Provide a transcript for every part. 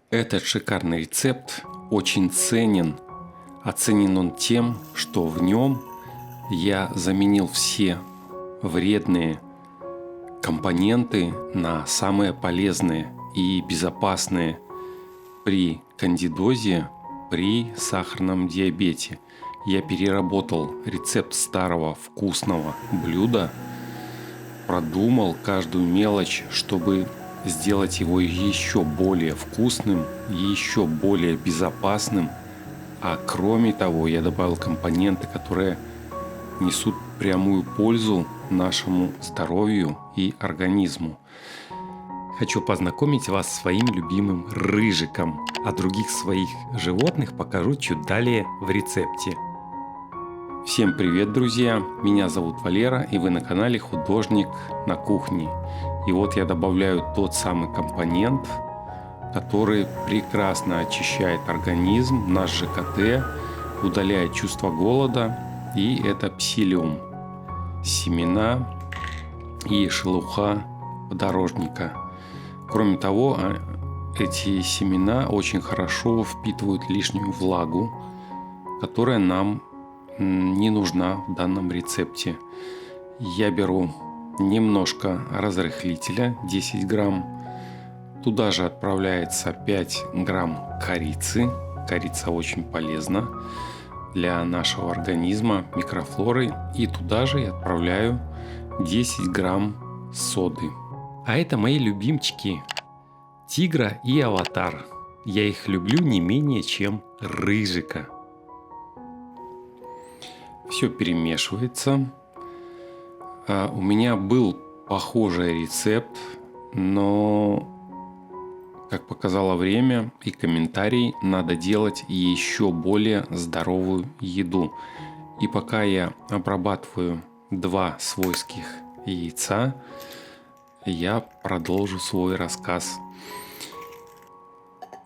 Этот шикарный рецепт очень ценен. Оценен он тем, что в нем я заменил все вредные компоненты на самые полезные и безопасные при кандидозе, при сахарном диабете. Я переработал рецепт старого вкусного блюда, продумал каждую мелочь, чтобы сделать его еще более вкусным, еще более безопасным. А кроме того, я добавил компоненты, которые несут прямую пользу нашему здоровью и организму. Хочу познакомить вас с своим любимым рыжиком, а других своих животных покажу чуть далее в рецепте. Всем привет, друзья! Меня зовут Валера, и вы на канале Художник на кухне. И вот я добавляю тот самый компонент, который прекрасно очищает организм, наш ЖКТ, удаляет чувство голода, и это псилиум, семена и шелуха подорожника. Кроме того, эти семена очень хорошо впитывают лишнюю влагу, которая нам не нужна в данном рецепте. Я беру немножко разрыхлителя, 10 грамм. Туда же отправляется 5 грамм корицы. Корица очень полезна для нашего организма, микрофлоры. И туда же я отправляю 10 грамм соды. А это мои любимчики Тигра и Аватар. Я их люблю не менее, чем рыжика. Все перемешивается. У меня был похожий рецепт, но, как показало время и комментарии, надо делать еще более здоровую еду. И пока я обрабатываю 2 свойских яйца, я продолжу свой рассказ.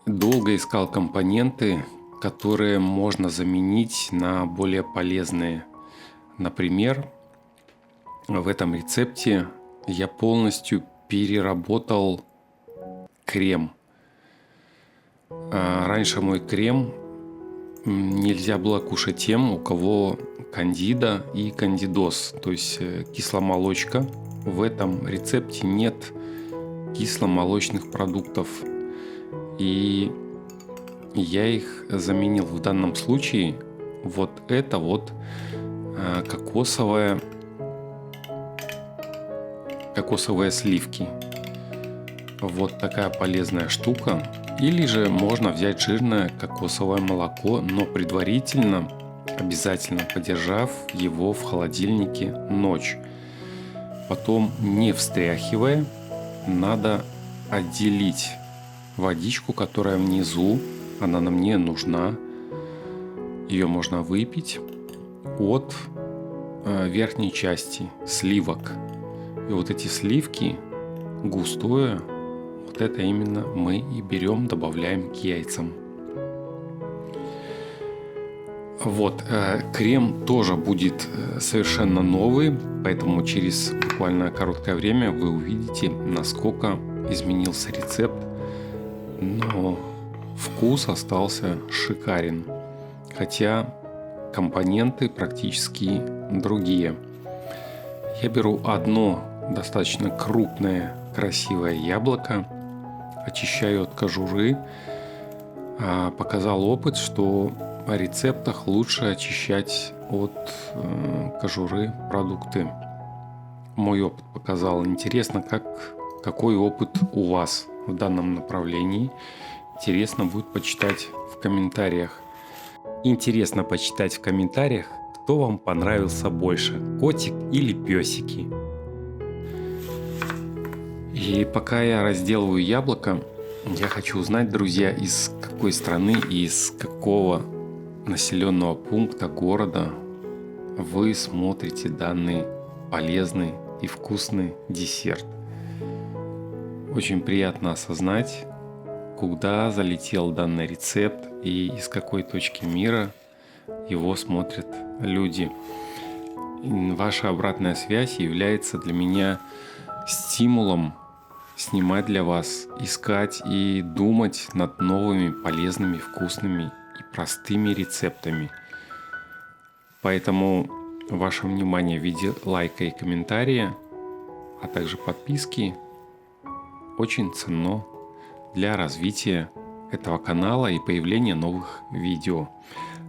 Долго искал компоненты, которые можно заменить на более полезные. Например, в этом рецепте я полностью переработал крем. Раньше мой крем нельзя было кушать тем, у кого кандида и кандидоз, то есть кисломолочка. В этом рецепте нет кисломолочных продуктов. И я их заменил в данном случае. Вот это вот кокосовые сливки. Вот такая полезная штука. Или же можно взять жирное кокосовое молоко, но предварительно, обязательно подержав его в холодильнике ночь. Потом, не встряхивая, надо отделить водичку, которая внизу, она нам не нужна. Ее можно выпить от верхней части сливок. И вот эти сливки густое, вот это именно мы и берем, добавляем к яйцам. Вот, крем тоже будет совершенно новый, поэтому через буквально короткое время вы увидите, насколько изменился рецепт, но вкус остался шикарен, хотя компоненты практически другие. Я беру одно достаточно крупное, красивое яблоко, очищаю от кожуры. Показал опыт, что в рецептах лучше очищать от кожуры продукты. Мой опыт показал. Интересно, какой опыт у вас в данном направлении. Интересно будет почитать в комментариях. Интересно почитать в комментариях, кто вам понравился больше, котик или песики. И пока я разделываю яблоко, я хочу узнать, друзья, из какой страны и из какого населенного пункта города вы смотрите данный полезный и вкусный десерт. Очень приятно осознать, куда залетел данный рецепт и из какой точки мира его смотрят люди. И ваша обратная связь является для меня стимулом снимать для вас, искать и думать над новыми, полезными, вкусными и простыми рецептами. Поэтому ваше внимание в виде лайка и комментария, а также подписки очень ценно для развития этого канала и появления новых видео.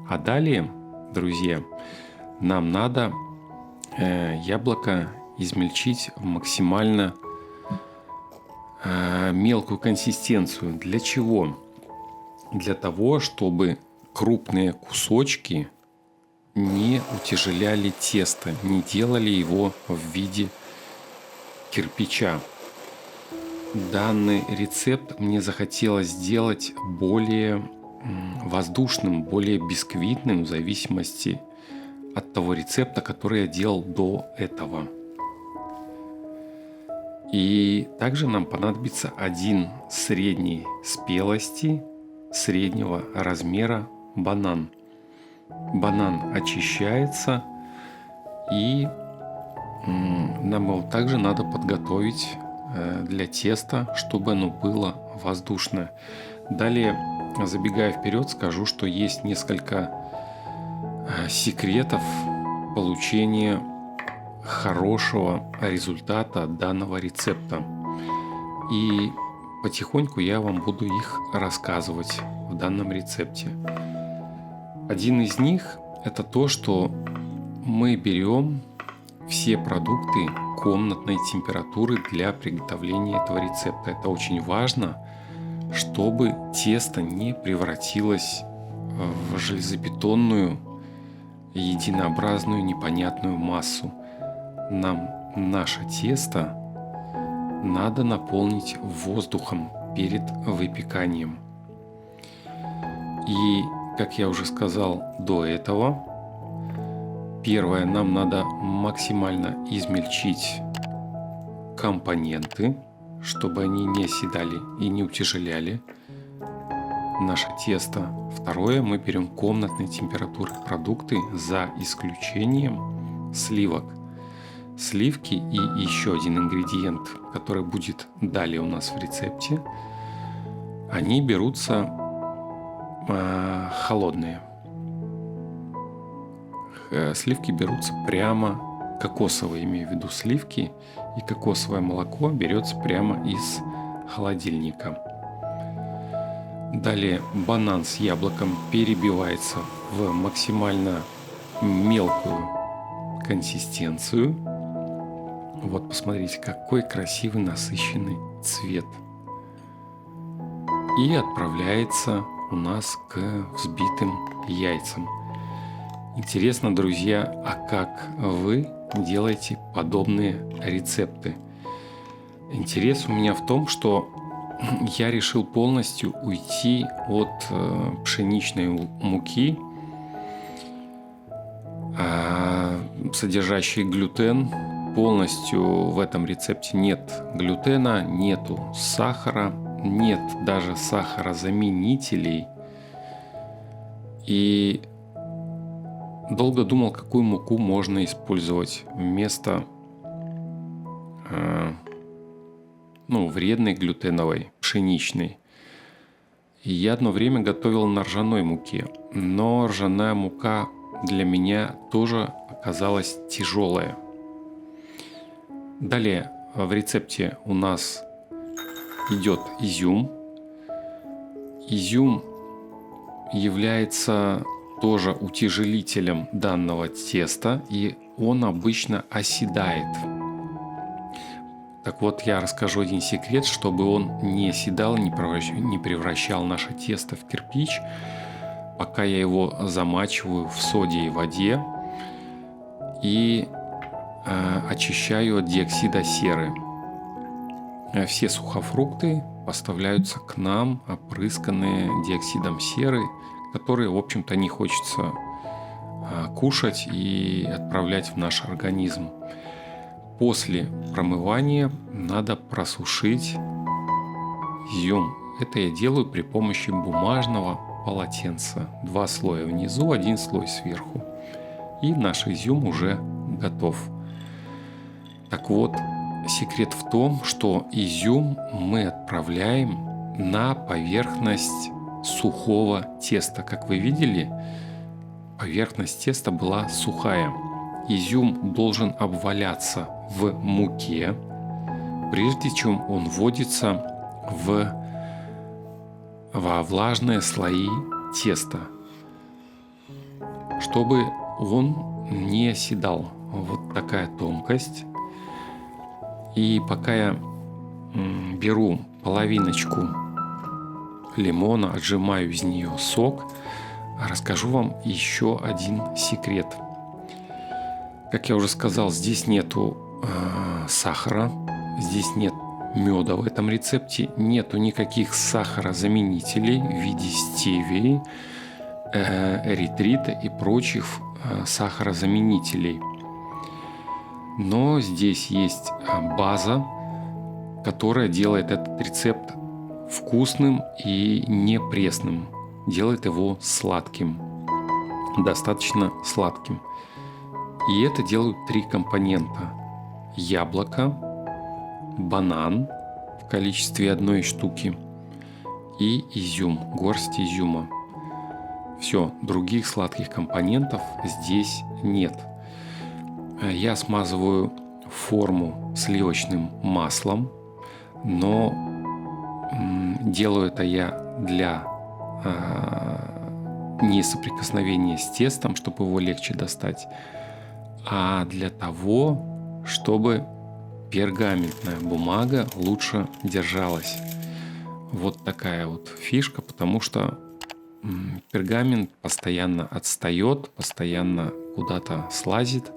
А далее, друзья, нам надо яблоко измельчить в максимально мелкую консистенцию. Для чего? Для того, чтобы крупные кусочки не утяжеляли тесто, не делали его в виде кирпича. Данный рецепт мне захотелось сделать более воздушным, более бисквитным в зависимости от того рецепта, который я делал до этого. И также нам понадобится один средней спелости, среднего размера банан. Банан очищается, и нам его также надо подготовить для теста, чтобы оно было воздушное. Далее, забегая вперед, скажу, что есть несколько секретов получения хорошего результата данного рецепта. И потихоньку я вам буду их рассказывать в данном рецепте. Один из них – это то, что мы берем все продукты комнатной температуры для приготовления этого рецепта. Это очень важно, чтобы тесто не превратилось в железобетонную, единообразную, непонятную массу. Нам наше тесто надо наполнить воздухом перед выпеканием. И, как я уже сказал до этого, первое, нам надо максимально измельчить компоненты, чтобы они не оседали и не утяжеляли наше тесто. Второе, мы берем комнатной температуры продукты за исключением сливок. Сливки и еще один ингредиент, который будет далее у нас в рецепте, они берутся холодные. Сливки берутся прямо кокосовые, имею в виду сливки, и кокосовое молоко берется прямо из холодильника. Далее банан с яблоком перебивается в максимально мелкую консистенцию. Вот посмотрите, какой красивый насыщенный цвет. И отправляется у нас к взбитым яйцам. Интересно, друзья, а как вы делаете подобные рецепты? Интерес у меня в том, что я решил полностью уйти от пшеничной муки, содержащей глютен. Полностью в этом рецепте нет глютена, нету сахара, нет даже сахарозаменителей. И долго думал, какую муку можно использовать вместо вредной глютеновой, пшеничной. И я одно время готовил на ржаной муке, но ржаная мука для меня тоже оказалась тяжелая. Далее в рецепте у нас идет изюм. Изюм является тоже утяжелителем данного теста, и он обычно оседает. Так вот, я расскажу один секрет, чтобы он не оседал, не превращал наше тесто в кирпич, пока я его замачиваю в соде и воде и очищаю от диоксида серы. Все сухофрукты поставляются к нам, опрысканные диоксидом серы, которые, в общем-то, не хочется кушать и отправлять в наш организм. После промывания надо просушить изюм. Это я делаю при помощи бумажного полотенца. 2 слоя внизу, 1 слой сверху. И наш изюм уже готов. Так вот, секрет в том, что изюм мы отправляем на поверхность сухого теста. Как вы видели, поверхность теста была сухая. Изюм должен обваляться в муке, прежде чем он вводится во влажные слои теста, чтобы он не оседал. Вот такая тонкость. И пока я беру половиночку лимона, отжимаю из нее сок, расскажу вам еще один секрет. Как я уже сказал, здесь нету сахара, здесь нет меда в этом рецепте, нету никаких сахарозаменителей в виде стевии, эритрита и прочих сахарозаменителей. Но здесь есть база, которая делает этот рецепт вкусным и не пресным, делает его сладким, достаточно сладким. И это делают 3 компонента: яблоко, банан в количестве 1 штуки и изюм, горсть изюма. Все, других сладких компонентов здесь нет. Я смазываю форму сливочным маслом, но делаю это я для не соприкосновения с тестом, чтобы его легче достать, а для того, чтобы пергаментная бумага лучше держалась. Вот такая вот фишка, потому что пергамент постоянно отстает, постоянно куда-то слазит.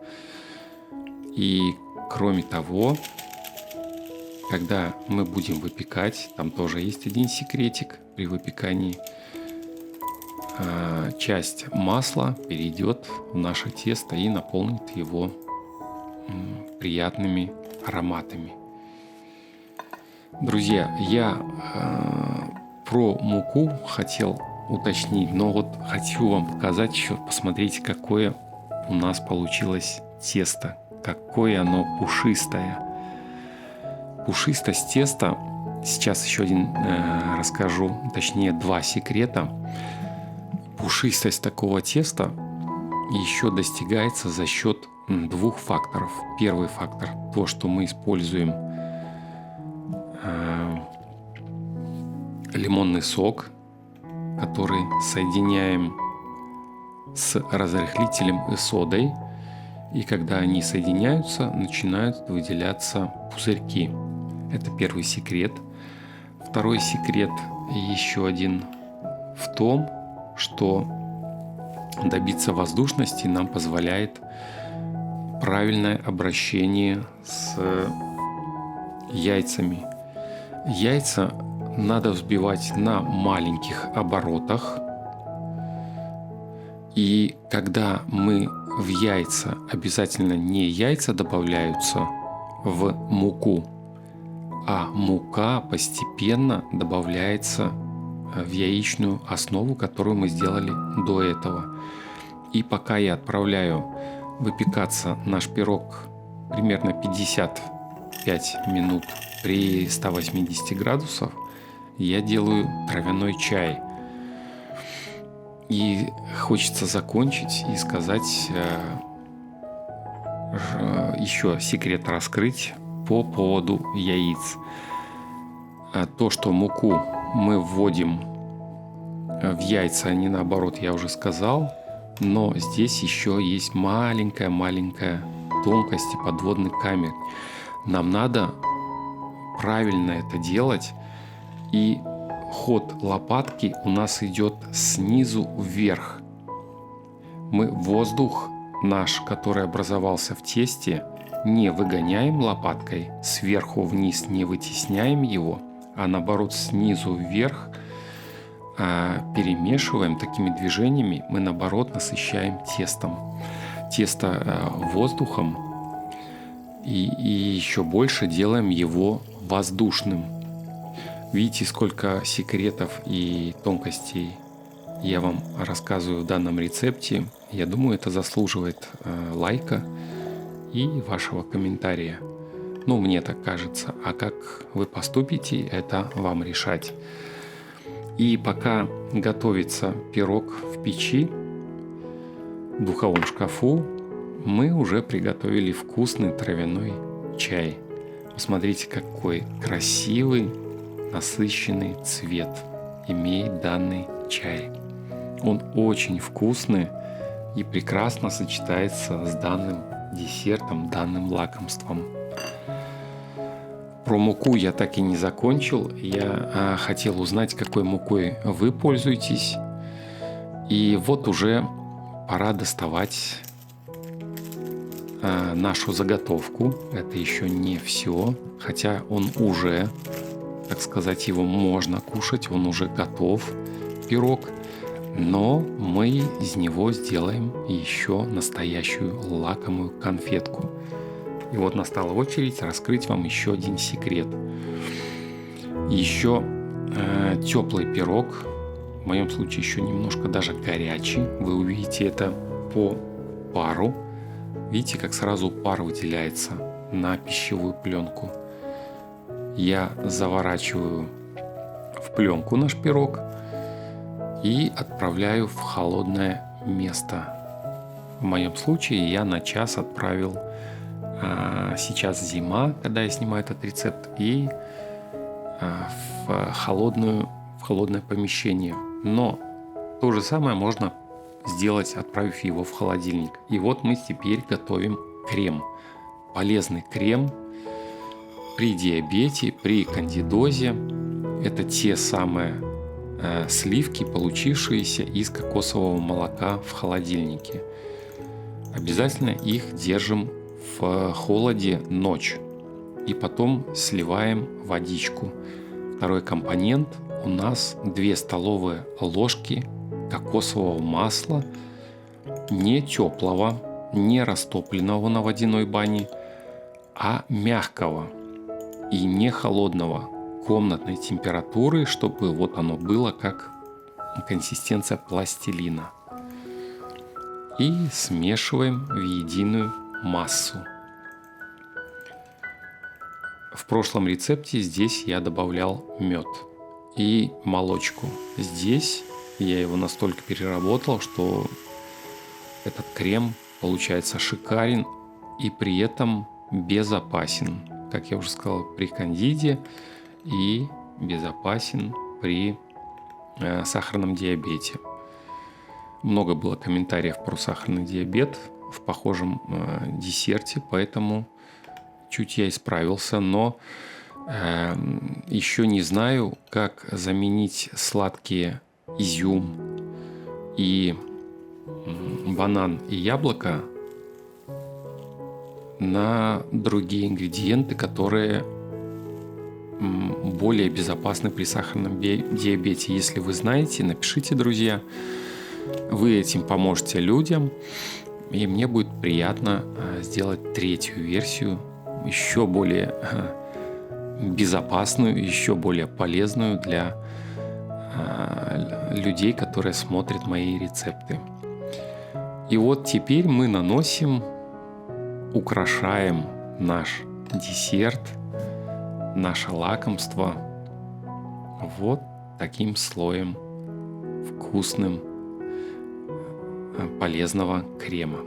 И кроме того, когда мы будем выпекать, там тоже есть один секретик при выпекании, часть масла перейдет в наше тесто и наполнит его приятными ароматами. Друзья, я про муку хотел уточнить, но вот хочу вам показать еще, посмотрите, какое у нас получилось тесто, какое оно пушистое. Пушистость теста, сейчас еще один расскажу, точнее 2 секрета. Пушистость такого теста еще достигается за счет 2 факторов. Первый фактор – то, что мы используем лимонный сок, который соединяем с разрыхлителем и содой. И когда они соединяются, начинают выделяться пузырьки. Это первый секрет. Второй секрет, еще один, в том, что добиться воздушности нам позволяет правильное обращение с яйцами. Яйца надо взбивать на маленьких оборотах. И когда мы в яйца, обязательно не яйца добавляются в муку, а мука постепенно добавляется в яичную основу, которую мы сделали до этого. И пока я отправляю выпекаться наш пирог примерно 55 минут при 180 градусах, я делаю травяной чай. И хочется закончить и сказать, еще секрет раскрыть по поводу яиц. То, что муку мы вводим в яйца, а не наоборот, я уже сказал. Но здесь еще есть маленькая тонкость и подводный камень. Нам надо правильно это делать. И ход лопатки у нас идет снизу вверх. Мы воздух наш, который образовался в тесте, не выгоняем лопаткой, сверху вниз не вытесняем его, а наоборот снизу вверх перемешиваем такими движениями, мы наоборот насыщаем тесто воздухом и еще больше делаем его воздушным. Видите, сколько секретов и тонкостей я вам рассказываю в данном рецепте. Я думаю, это заслуживает лайка и вашего комментария. Ну, мне так кажется. А как вы поступите, это вам решать. И пока готовится пирог в печи, в духовом шкафу, мы уже приготовили вкусный травяной чай. Посмотрите, какой красивый, насыщенный цвет имеет данный чай. Он очень вкусный и прекрасно сочетается с данным десертом, данным лакомством. Про муку я так и не закончил. Я хотел узнать, какой мукой вы пользуетесь. И вот уже пора доставать нашу заготовку. Это еще не все, хотя он уже, так сказать, его можно кушать, он уже готов, пирог. Но мы из него сделаем еще настоящую лакомую конфетку. И вот настала очередь раскрыть вам еще один секрет. Еще теплый пирог, в моем случае еще немножко даже горячий. Вы увидите это по пару. Видите, как сразу пар выделяется на пищевую пленку. Я заворачиваю в пленку наш пирог и отправляю в холодное место. В моем случае я на час отправил. Сейчас зима, когда я снимаю этот рецепт, и в холодное помещение. Но то же самое можно сделать, отправив его в холодильник. И вот мы теперь готовим крем. Полезный крем при диабете, при кандидозе. Это те самые сливки, получившиеся из кокосового молока в холодильнике. Обязательно их держим в холоде ночь и потом сливаем водичку. Второй компонент у нас 2 столовые ложки кокосового масла, не теплого, не растопленного на водяной бане, а мягкого и не холодного, комнатной температуры, чтобы вот оно было как консистенция пластилина. И смешиваем в единую массу. В прошлом рецепте здесь я добавлял мед и молочку. Здесь я его настолько переработал, что этот крем получается шикарен и при этом безопасен. Как я уже сказал, при кандиде и безопасен при сахарном диабете. Много было комментариев про сахарный диабет в похожем десерте, поэтому чуть я исправился, но еще не знаю, как заменить сладкие изюм и банан и яблоко на другие ингредиенты, которые более безопасны при сахарном диабете. Если вы знаете, напишите, друзья. Вы этим поможете людям, и мне будет приятно сделать 3-ю версию, еще более безопасную, еще более полезную для людей, которые смотрят мои рецепты. И вот теперь мы наносим, украшаем наш десерт, наше лакомство вот таким слоем вкусным полезного крема.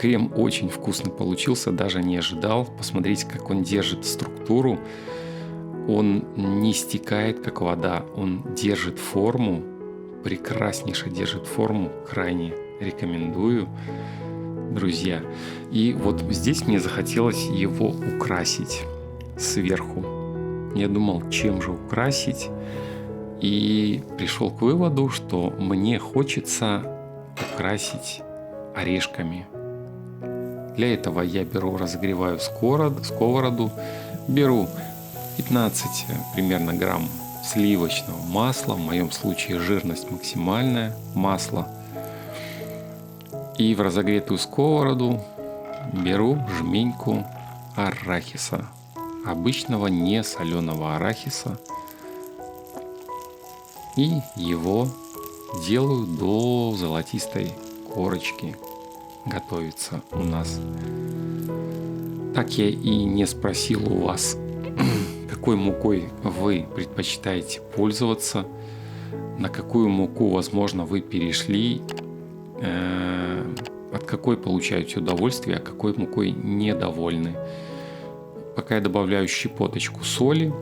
Крем очень вкусный получился, даже не ожидал. Посмотрите, как он держит структуру. Он не стекает, как вода. Он держит форму, прекраснейше держит форму. Крайне рекомендую, друзья. И вот здесь мне захотелось его украсить сверху. Я думал, чем же украсить. И пришел к выводу, что мне хочется украсить орешками. Для этого я разогреваю сковороду, беру 15 примерно грамм сливочного масла, в моем случае жирность максимальная, масло. И в разогретую сковороду беру жменьку арахиса, обычного не соленого арахиса, и его делаю до золотистой корочки. Готовится у нас Так я и не спросил у вас, какой мукой вы предпочитаете пользоваться, на какую муку, возможно, вы перешли, от какой получаете удовольствие, а какой мукой недовольны. Пока я добавляю щепоточку соли.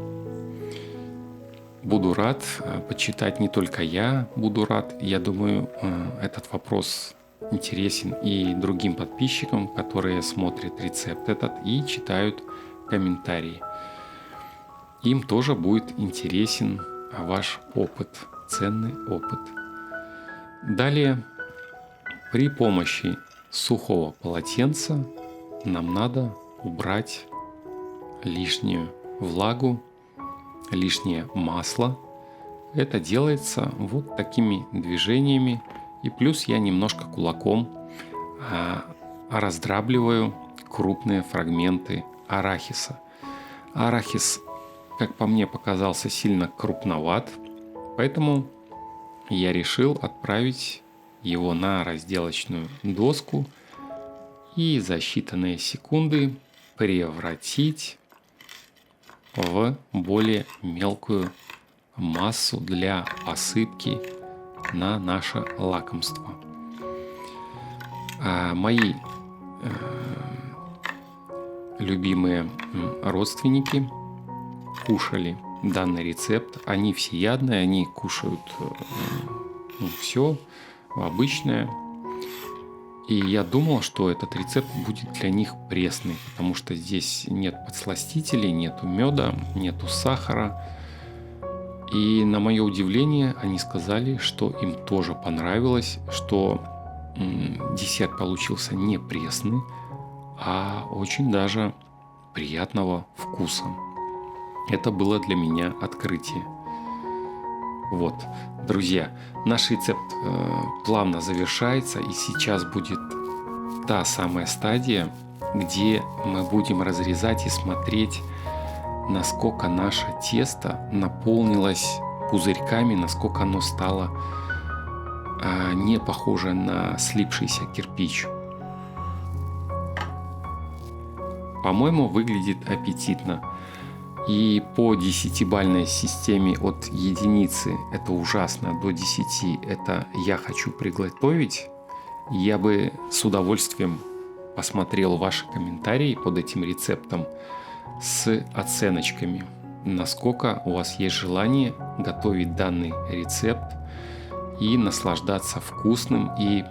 Буду рад почитать, не только я буду рад. Я думаю, этот вопрос интересен и другим подписчикам, которые смотрят рецепт этот и читают комментарии. Им тоже будет интересен ваш опыт, ценный опыт. Далее, при помощи сухого полотенца нам надо убрать лишнюю влагу, лишнее масло. Это делается вот такими движениями. И плюс я немножко кулаком раздравливаю крупные фрагменты арахиса. Арахис, как по мне, показался сильно крупноват, поэтому я решил отправить его на разделочную доску и за считанные секунды превратить в более мелкую массу для посыпки на наше лакомство. Мои любимые родственники кушали данный рецепт. Они всеядные, они кушают все обычное. И я думал, что этот рецепт будет для них пресный, потому что здесь нет подсластителей, нету меда, нету сахара. И на мое удивление, они сказали, что им тоже понравилось, что десерт получился не пресный, а очень даже приятного вкуса. Это было для меня открытие. Вот, друзья, наш рецепт плавно завершается, и сейчас будет та самая стадия, где мы будем разрезать и смотреть, насколько наше тесто наполнилось пузырьками, насколько оно стало не похоже на слипшийся кирпич. По-моему, выглядит аппетитно. И по 10-бальной системе от единицы это ужасно, до 10 это я хочу приготовить, я бы с удовольствием посмотрел ваши комментарии под этим рецептом с оценочками, насколько у вас есть желание готовить данный рецепт и наслаждаться вкусным и,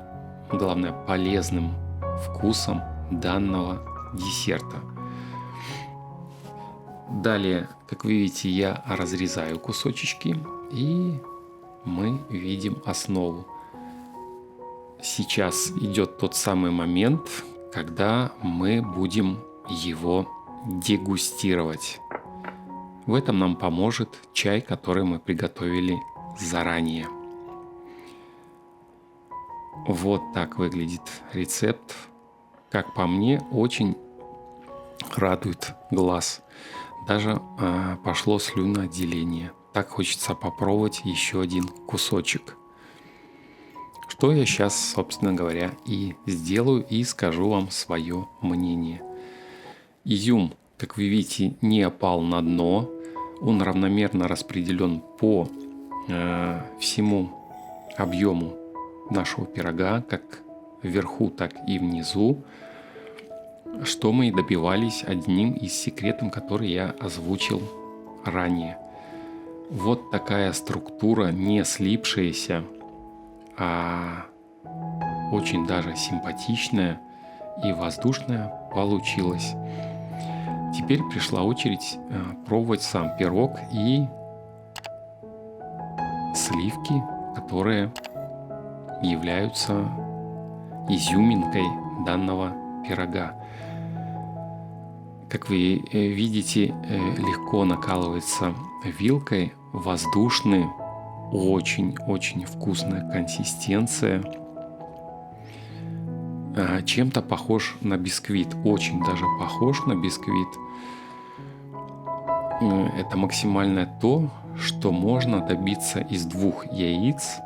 главное, полезным вкусом данного десерта. Далее, как вы видите, я разрезаю кусочки, и мы видим основу. Сейчас идет тот самый момент, когда мы будем его дегустировать. В этом нам поможет чай, который мы приготовили заранее. Вот так выглядит рецепт. Как по мне, очень радует глаз. Даже пошло слюноотделение. Так хочется попробовать еще один кусочек. Что я сейчас, собственно говоря, и сделаю, и скажу вам свое мнение. Изюм, как вы видите, не опал на дно. Он равномерно распределен по всему объему нашего пирога, как вверху, так и внизу. Что мы и добивались одним из секретов, который я озвучил ранее. Вот такая структура, не слипшаяся, а очень даже симпатичная и воздушная получилась. Теперь пришла очередь пробовать сам пирог и сливки, которые являются изюминкой данного пирога. Как вы видите, легко накалывается вилкой, воздушный, очень-очень вкусная консистенция. Чем-то похож на бисквит, очень даже похож на бисквит. Это максимально то, что можно добиться из 2 яиц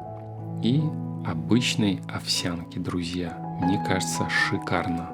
и обычной овсянки, друзья. Мне кажется, шикарно.